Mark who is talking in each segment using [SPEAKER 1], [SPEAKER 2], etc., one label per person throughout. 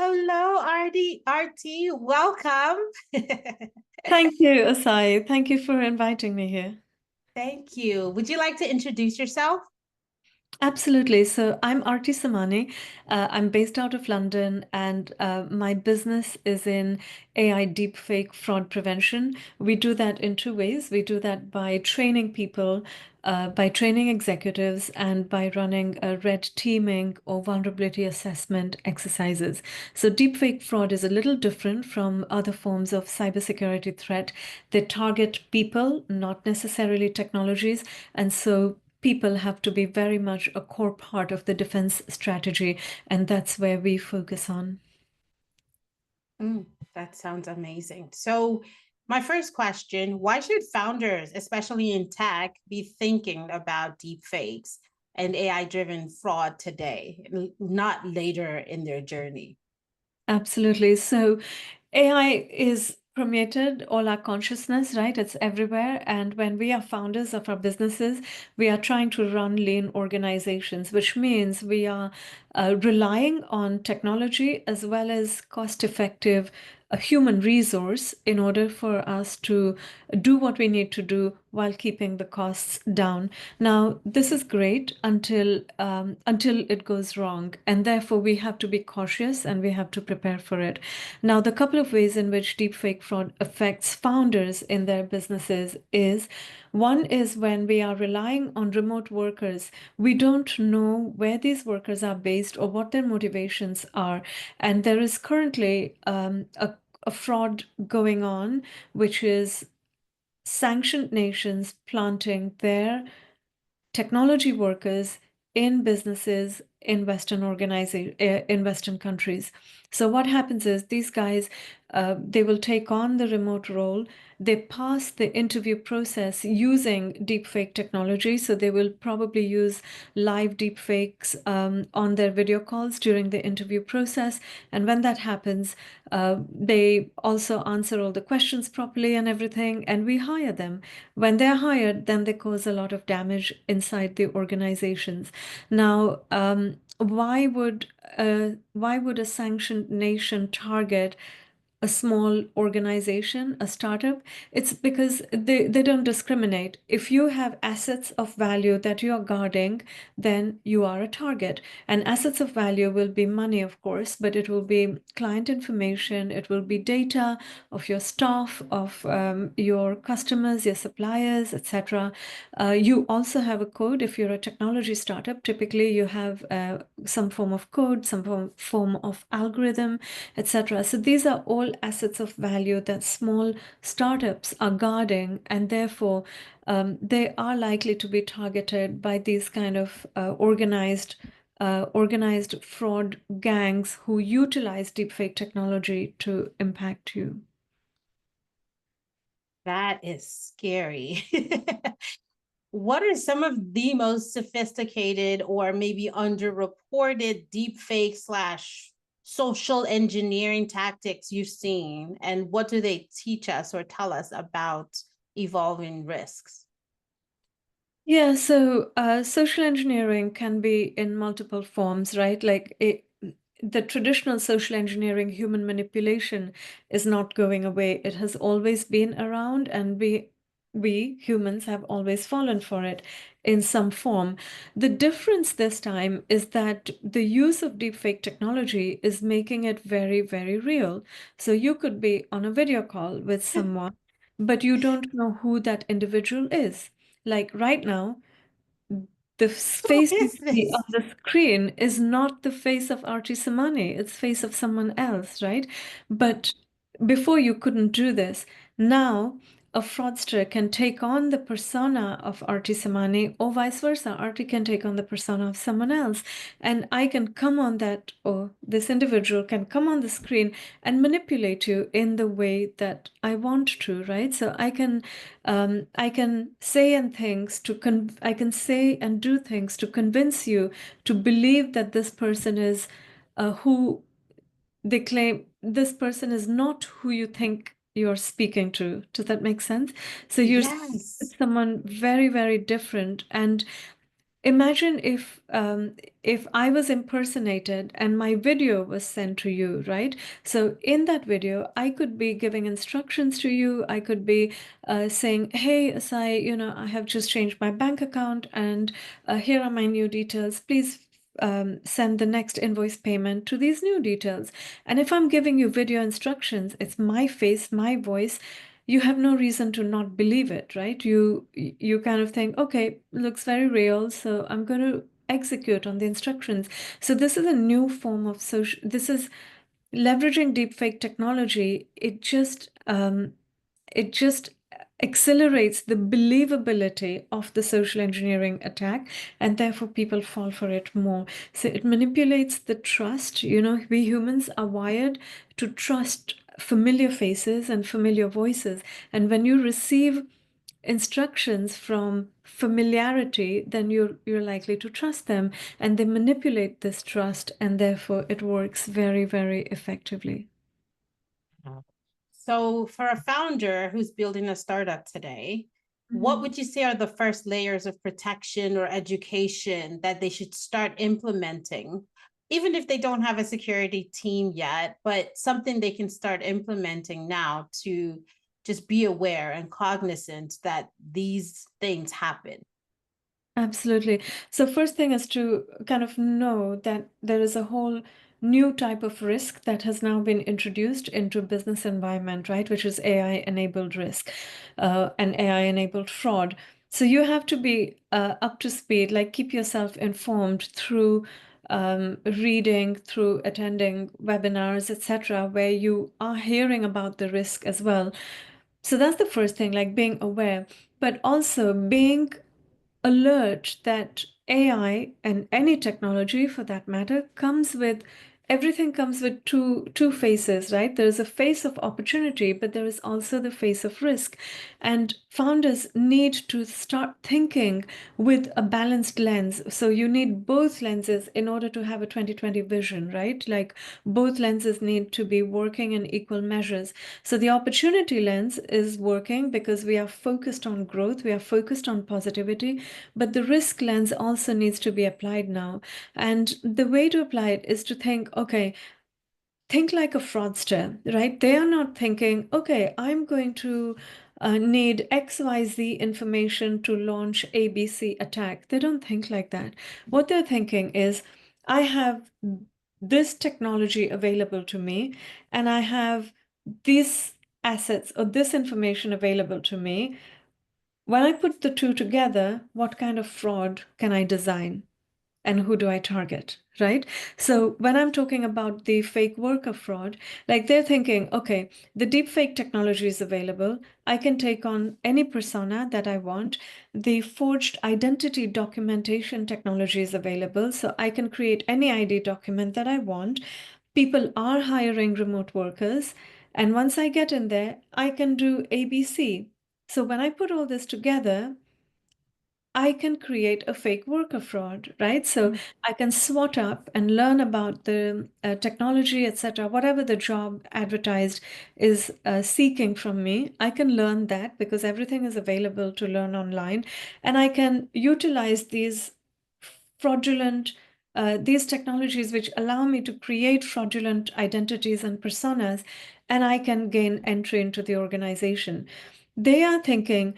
[SPEAKER 1] Hello, Aarti, welcome.
[SPEAKER 2] Thank you, Asai. Thank you for inviting me here.
[SPEAKER 1] Thank you. Would you like to introduce yourself?
[SPEAKER 2] Absolutely. So I'm Aarti Samani. I'm based out of London, and my business is in AI deepfake fraud prevention. We do that in two ways. We do that by training people, by training executives, and by running red teaming or vulnerability assessment exercises. So deepfake fraud is a little different from other forms of cybersecurity threat. They target people, not necessarily technologies, and so people have to be very much a core part of the defense strategy, and that's where we focus on.
[SPEAKER 1] Mm, that sounds amazing. So, my first question, why should founders, especially in tech, be thinking about deepfakes and AI-driven fraud today, not later in their journey?
[SPEAKER 2] Absolutely. So AI is permeated all our consciousness, right? It's everywhere. And when we are founders of our businesses, we are trying to run lean organizations, which means we are relying on technology as well as cost-effective a human resource in order for us to do what we need to do while keeping the costs down. Now, this is great until it goes wrong, and therefore we have to be cautious and we have to prepare for it. Now, the couple of ways in which deepfake fraud affects founders in their businesses is one is when we are relying on remote workers. We don't know where these workers are based or what their motivations are. And there is currently a fraud going on, which is sanctioned nations planting their technology workers in businesses in in Western countries. So what happens is these guys, they will take on the remote role. They pass the interview process using deepfake technology. So they will probably use live deepfakes on their video calls during the interview process. And when that happens, they also answer all the questions properly and everything, and we hire them. When they're hired, then they cause a lot of damage inside the organizations. Now, why would a sanctioned nation target a small organization, a startup? It's because they don't discriminate. If you have assets of value that you are guarding, then you are a target. And assets of value will be money, of course, but it will be client information, it will be data of your staff, of your customers, your suppliers, etc. You also have a code. If you're a technology startup, typically you have some form of code, some form of algorithm, etc. So these are all assets of value that small startups are guarding, and therefore they are likely to be targeted by these kind of organized fraud gangs who utilize deepfake technology to impact you.
[SPEAKER 1] That is scary. What are some of the most sophisticated or maybe underreported deepfake slash social engineering tactics you've seen? And what do they teach us or tell us about evolving risks?
[SPEAKER 2] Yeah, so social engineering can be in multiple forms, right? The traditional social engineering, human manipulation, is not going away. It has always been around, and we humans have always fallen for it in some form. The difference this time is that the use of deepfake technology is making it very, very real. So you could be on a video call with someone, but you don't know who that individual is. Like right now, the
[SPEAKER 1] Who
[SPEAKER 2] face you
[SPEAKER 1] is
[SPEAKER 2] see on
[SPEAKER 1] this?
[SPEAKER 2] the screen is not the face of Aarti Samani, it's face of someone else, right? But before you couldn't do this. Now a fraudster can take on the persona of Aarti Samani, or vice versa. Aarti can take on the persona of someone else. And I can come on that, or this individual can come on the screen and manipulate you in the way that I want to, right? So I can say I can say and do things to convince you to believe that this person is who they claim. This person is not who you think you're speaking to. Does that make sense? So you're
[SPEAKER 1] Yes.
[SPEAKER 2] someone very, very different. And Imagine if I was impersonated and my video was sent to you, right? So in that video, I could be giving instructions to you. I could be saying, "Hey, Asai, I have just changed my bank account, and here are my new details. Please send the next invoice payment to these new details." And if I'm giving you video instructions, it's my face, my voice. You have no reason to not believe it, right? You kind of think, okay, looks very real, so I'm going to execute on the instructions. So this is a new form of social. This is leveraging deepfake technology. It just accelerates the believability of the social engineering attack, and therefore people fall for it more. So it manipulates the trust. We humans are wired to trust familiar faces and familiar voices. And when you receive instructions from familiarity, then you're likely to trust them, and they manipulate this trust, and therefore it works very, very effectively.
[SPEAKER 1] So, for a founder who's building a startup today, what would you say are the first layers of protection or education that they should start implementing, even if they don't have a security team yet, but something they can start implementing now to just be aware and cognizant that these things happen?
[SPEAKER 2] Absolutely. So first thing is to kind of know that there is a whole new type of risk that has now been introduced into business environment, right? Which is AI-enabled risk, and AI-enabled fraud. So you have to be up to speed, like keep yourself informed through reading, through attending webinars, etc., where you are hearing about the risk as well. So that's the first thing, like being aware, but also being alert that AI and any technology for that matter everything comes with two faces, right? There is a face of opportunity, but there is also the face of risk. And founders need to start thinking with a balanced lens. So you need both lenses in order to have a 2020 vision, right? Like both lenses need to be working in equal measures. So the opportunity lens is working because we are focused on growth, we are focused on positivity, but the risk lens also needs to be applied now. And the way to apply it is to think, okay, think like a fraudster, right? They are not thinking, okay, I'm going to need XYZ information to launch ABC attack. They don't think like that. What they're thinking is, I have this technology available to me, and I have these assets or this information available to me. When I put the two together, what kind of fraud can I design? And who do I target, right? So when I'm talking about the fake worker fraud, like they're thinking, okay, the deepfake technology is available. I can take on any persona that I want. The forged identity documentation technology is available, so I can create any ID document that I want. People are hiring remote workers. And once I get in there, I can do ABC. So when I put all this together, I can create a fake worker fraud, right? So I can SWOT up and learn about the technology, etc. Whatever the job advertised is seeking from me, I can learn that because everything is available to learn online. And I can utilize these fraudulent, these technologies which allow me to create fraudulent identities and personas, and I can gain entry into the organization. They are thinking,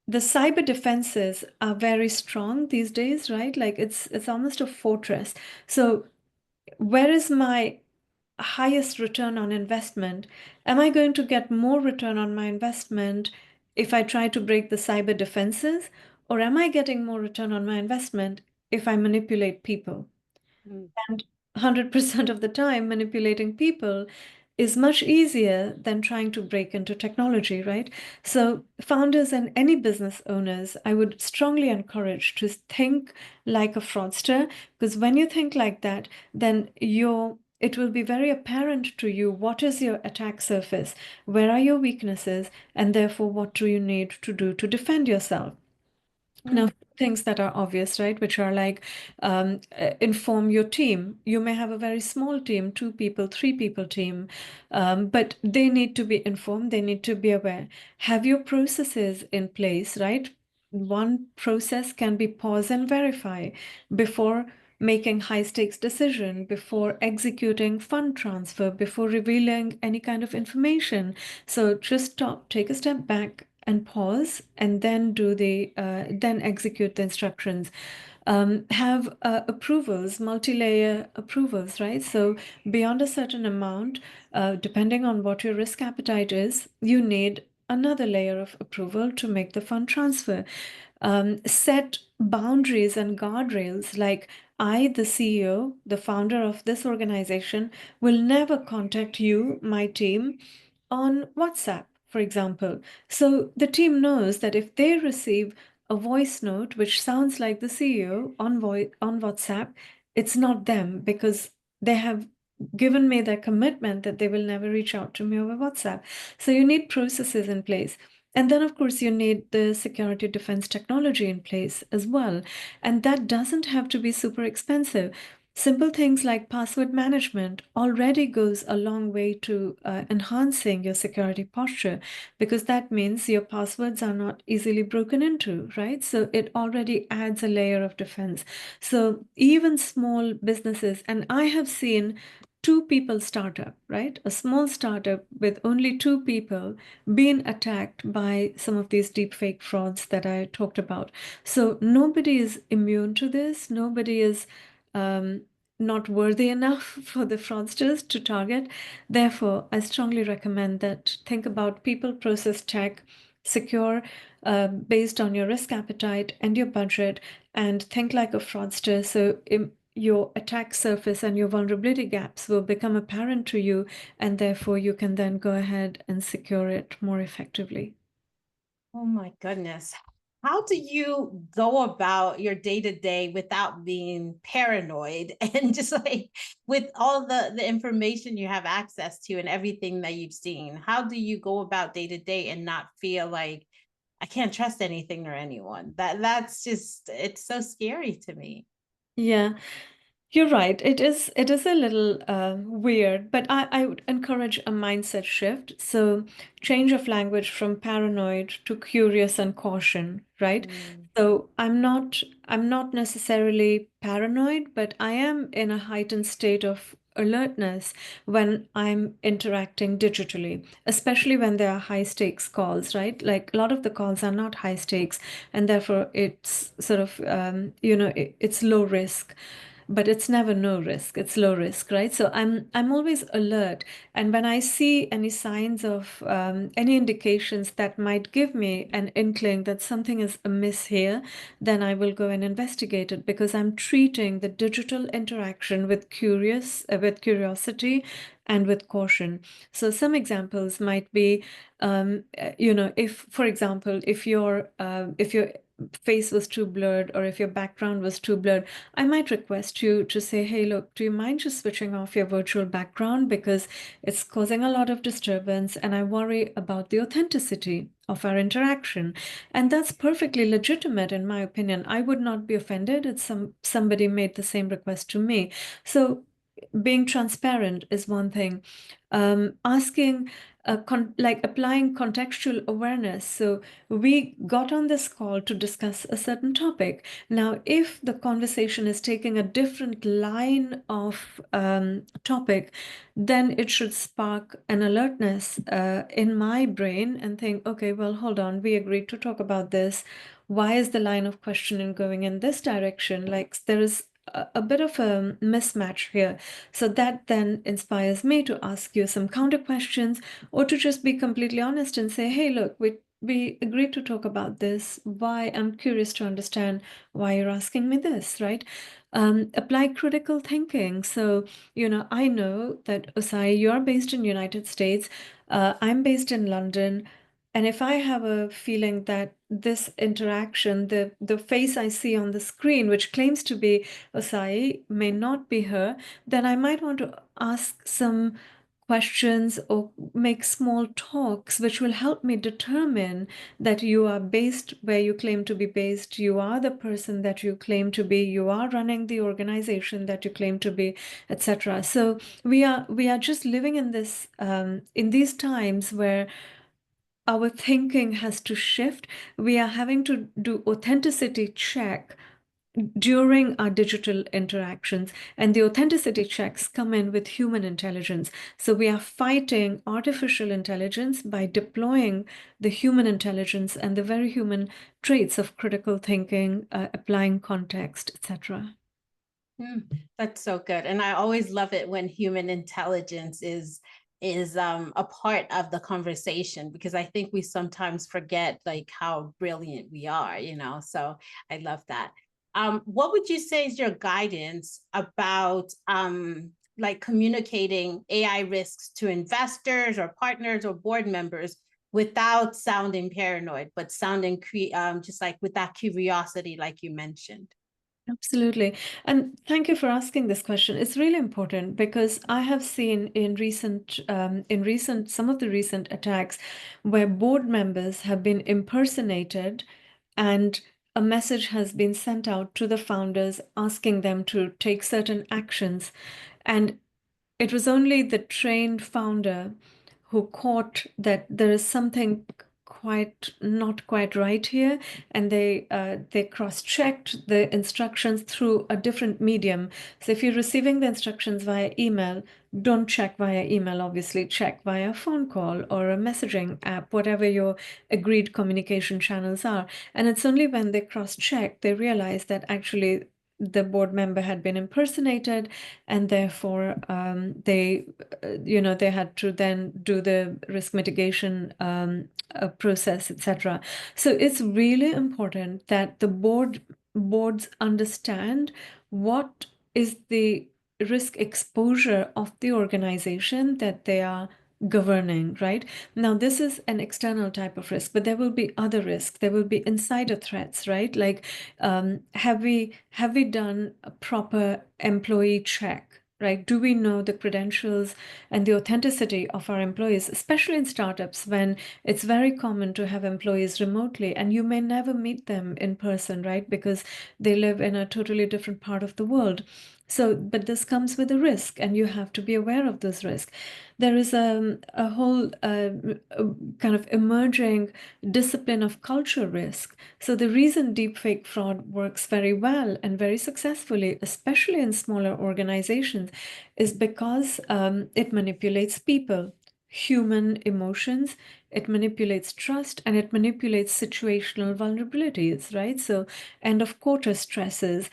[SPEAKER 2] the cyber defenses are very strong these days, right? Like it's almost a fortress. So where is my highest return on investment? Am I going to get more return on my investment if I try to break the cyber defenses? Or am I getting more return on my investment if I manipulate people?
[SPEAKER 1] Mm.
[SPEAKER 2] And 100% of the time, manipulating people is much easier than trying to break into technology, right? So, founders and any business owners, I would strongly encourage to think like a fraudster, because when you think like that, then it will be very apparent to you what is your attack surface, where are your weaknesses, and therefore what do you need to do to defend yourself. Now, things that are obvious, right, which are like inform your team. You may have a very small team, 2 people, 3 people team, but they need to be informed, they need to be aware. Have your processes in place, right? one process can be pause and verify before making high stakes decision, before executing fund transfer, before revealing any kind of information. So just stop, take a step back and pause, and then then execute the instructions. Have approvals, multi-layer approvals, right? So beyond a certain amount, depending on what your risk appetite is, you need another layer of approval to make the fund transfer. Set boundaries and guardrails like I, the CEO, the founder of this organization, will never contact you, my team, on WhatsApp, for example. So the team knows that if they receive a voice note which sounds like the CEO on WhatsApp, it's not them because they have given me their commitment that they will never reach out to me over WhatsApp. So you need processes in place. And then, of course, you need the security defense technology in place as well. And that doesn't have to be super expensive. Simple things like password management already goes a long way to enhancing your security posture because that means your passwords are not easily broken into, right? So it already adds a layer of defense. So even small businesses, and I have seen two people startup, right? A small startup with only two people being attacked by some of these deepfake frauds that I talked about. So nobody is immune to this. Nobody is um, not worthy enough for the fraudsters to target. Therefore, I strongly recommend that think about people, process, tech, secure based on your risk appetite and your budget, and think like a fraudster. So your attack surface and your vulnerability gaps will become apparent to you, and therefore you can then go ahead and secure it more effectively.
[SPEAKER 1] Oh my goodness. How do you go about your day to day without being paranoid and just like with all the information you have access to and everything that you've seen? How do you go about day to day and not feel like I can't trust anything or anyone? That's just it's so scary to me.
[SPEAKER 2] Yeah. You're right. It is a little weird, but I would encourage a mindset shift. So change of language from paranoid to curious and caution, right?
[SPEAKER 1] Mm.
[SPEAKER 2] So I'm not necessarily paranoid, but I am in a heightened state of alertness when I'm interacting digitally, especially when there are high stakes calls, right? Like a lot of the calls are not high stakes, and therefore it's sort of it's low risk, but it's never no risk, it's low risk, right? So I'm always alert, and when I see any signs of any indications that might give me an inkling that something is amiss here, then I will go and investigate it because I'm treating the digital interaction with curiosity and with caution. So some examples might be if, for example, if your face was too blurred or if your background was too blurred, I might request you to say, hey, look, do you mind just switching off your virtual background because it's causing a lot of disturbance and I worry about the authenticity of our interaction. And that's perfectly legitimate in my opinion. I would not be offended if somebody made the same request to me. So being transparent is one thing. Asking like applying contextual awareness. So we got on this call to discuss a certain topic. Now, if the conversation is taking a different line of topic, then it should spark an alertness in my brain and think, okay, well, hold on, we agreed to talk about this. Why is the line of questioning going in this direction? Like there is a bit of a mismatch here. So that then inspires me to ask you some counter questions or to just be completely honest and say, hey, look, we agreed to talk about this. Why? I'm curious to understand why you're asking me this, right? Apply critical thinking. So, I know that Osai, you're based in United States. I'm based in London. And if I have a feeling that this interaction, the face I see on the screen, which claims to be Osai, may not be her, then I might want to ask some questions or make small talks which will help me determine that you are based where you claim to be based, you are the person that you claim to be, you are running the organization that you claim to be, etc. So we are just living in this in these times where our thinking has to shift. We are having to do authenticity check during our digital interactions, and the authenticity checks come in with human intelligence. So we are fighting artificial intelligence by deploying the human intelligence and the very human traits of critical thinking, applying context, etc.
[SPEAKER 1] That's so good. And I always love it when human intelligence is a part of the conversation, because I think we sometimes forget like how brilliant we are, you know. So I love that. What would you say is your guidance about like communicating AI risks to investors or partners or board members without sounding paranoid, but sounding just like with that curiosity, like you mentioned?
[SPEAKER 2] Absolutely. And thank you for asking this question. It's really important because I have seen in some of the recent attacks where board members have been impersonated, and a message has been sent out to the founders asking them to take certain actions. And it was only the trained founder who caught that there is something not quite right here, and they cross-checked the instructions through a different medium. So if you're receiving the instructions via email, don't check via email, obviously check via phone call or a messaging app, whatever your agreed communication channels are. And it's only when they cross-check they realize that actually the board member had been impersonated, and therefore they had to then do the risk mitigation process, etc. So it's really important that the boards understand what is the risk exposure of the organization that they are governing, right? Now, this is an external type of risk, but there will be other risks. There will be insider threats, right? Like, have we done a proper employee check, right? Do we know the credentials and the authenticity of our employees, especially in startups when it's very common to have employees remotely and you may never meet them in person, right? Because they live in a totally different part of the world. So, but this comes with a risk, and you have to be aware of this risk. There is a whole kind of emerging discipline of culture risk. So the reason deepfake fraud works very well and very successfully, especially in smaller organizations, is because it manipulates people, human emotions, it manipulates trust, and it manipulates situational vulnerabilities, right? So end of quarter stresses,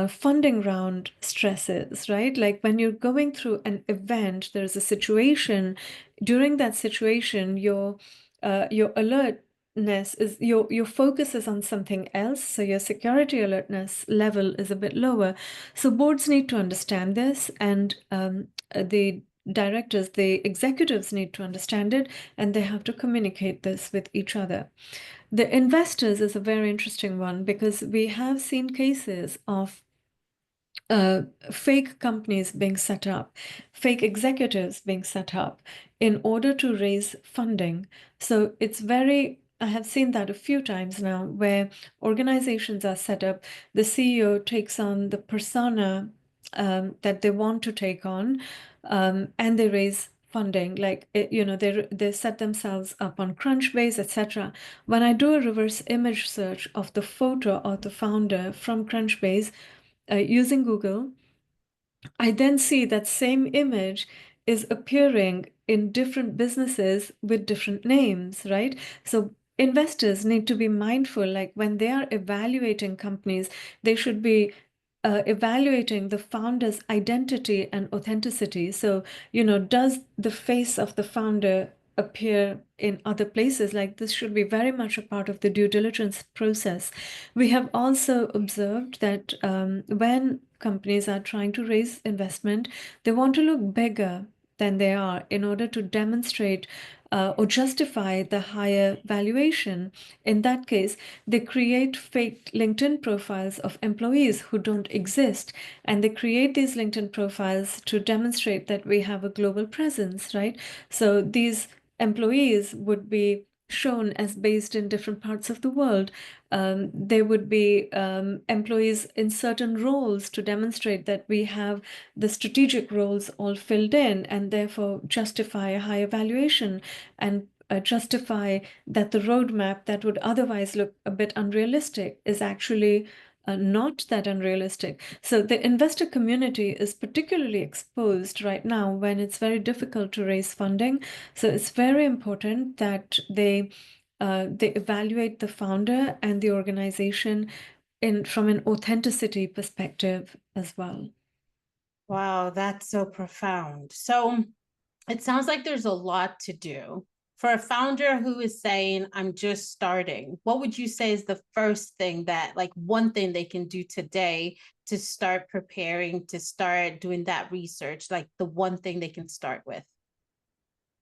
[SPEAKER 2] funding round stresses, right? Like when you're going through an event, there's a situation. During that situation, your alertness is your focus is on something else, so your security alertness level is a bit lower. So boards need to understand this, and the directors, the executives need to understand it, and they have to communicate this with each other. The investors is a very interesting one because we have seen cases of uh, fake companies being set up, fake executives being set up in order to raise funding. So I have seen that a few times now where organizations are set up, the CEO takes on the persona that they want to take on, and they raise funding. Like, they set themselves up on Crunchbase, etc. When I do a reverse image search of the photo of the founder from Crunchbase, using Google, I then see that same image is appearing in different businesses with different names, right? So investors need to be mindful, like when they are evaluating companies, they should be evaluating the founder's identity and authenticity. So, does the face of the founder appear in other places? Like, this should be very much a part of the due diligence process. We have also observed that when companies are trying to raise investment, they want to look bigger than they are in order to demonstrate or justify the higher valuation. In that case, they create fake LinkedIn profiles of employees who don't exist, and they create these LinkedIn profiles to demonstrate that we have a global presence, right? So these employees would be shown as based in different parts of the world. There would be employees in certain roles to demonstrate that we have the strategic roles all filled in and therefore justify a higher valuation. And justify that the roadmap that would otherwise look a bit unrealistic is actually not that unrealistic. So the investor community is particularly exposed right now when it's very difficult to raise funding. So it's very important that they evaluate the founder and the organization from an authenticity perspective as well.
[SPEAKER 1] Wow, that's so profound. So it sounds like there's a lot to do. For a founder who is saying, I'm just starting, what would you say is the first thing that, like, one thing they can do today to start preparing, to start doing that research, like the one thing they can start with?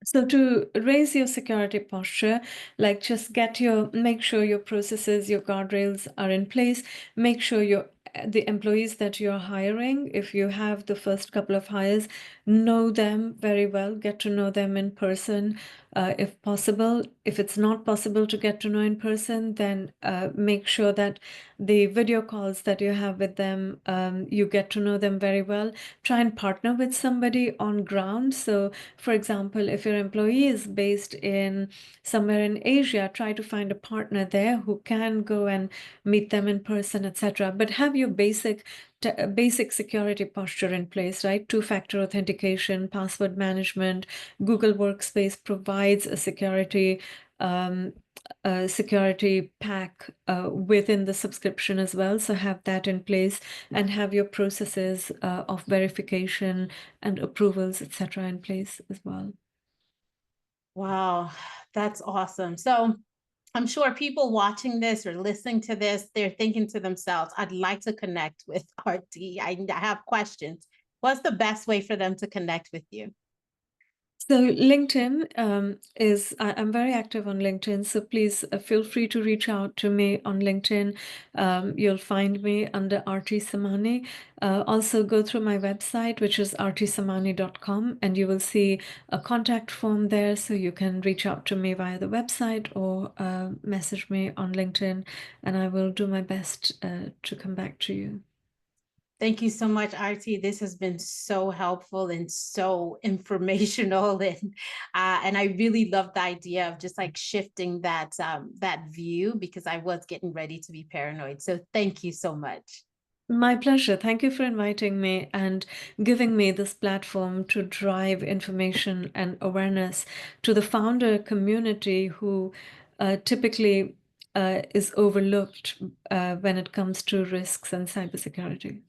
[SPEAKER 2] So to raise your security posture, like just make sure your processes, your guardrails are in place. Make sure the employees that you're hiring, if you have the first couple of hires, know them very well, get to know them in person, if possible. If it's not possible to get to know in person, then make sure that the video calls that you have with them, you get to know them very well. Try and partner with somebody on ground. So for example, if your employee is based in somewhere in Asia, try to find a partner there who can go and meet them in person, etc. But have your basic security posture in place, right? Two-factor authentication, password management. Google Workspace provides a security pack within the subscription as well. So have that in place and have your processes of verification and approvals, etc., in place as well.
[SPEAKER 1] Wow, that's awesome. So I'm sure people watching this or listening to this, they're thinking to themselves, I'd like to connect with Aarti. I have questions. What's the best way for them to connect with you?
[SPEAKER 2] So LinkedIn I'm very active on LinkedIn. So please feel free to reach out to me on LinkedIn. You'll find me under Aarti Samani. Also go through my website, which is aartisamani.com, and you will see a contact form there. So you can reach out to me via the website or message me on LinkedIn, and I will do my best to come back to you.
[SPEAKER 1] Thank you so much, Aarti. This has been so helpful and so informational, and I really love the idea of just like shifting that view because I was getting ready to be paranoid. So thank you so much.
[SPEAKER 2] My pleasure. Thank you for inviting me and giving me this platform to drive information and awareness to the founder community who typically is overlooked when it comes to risks and cybersecurity.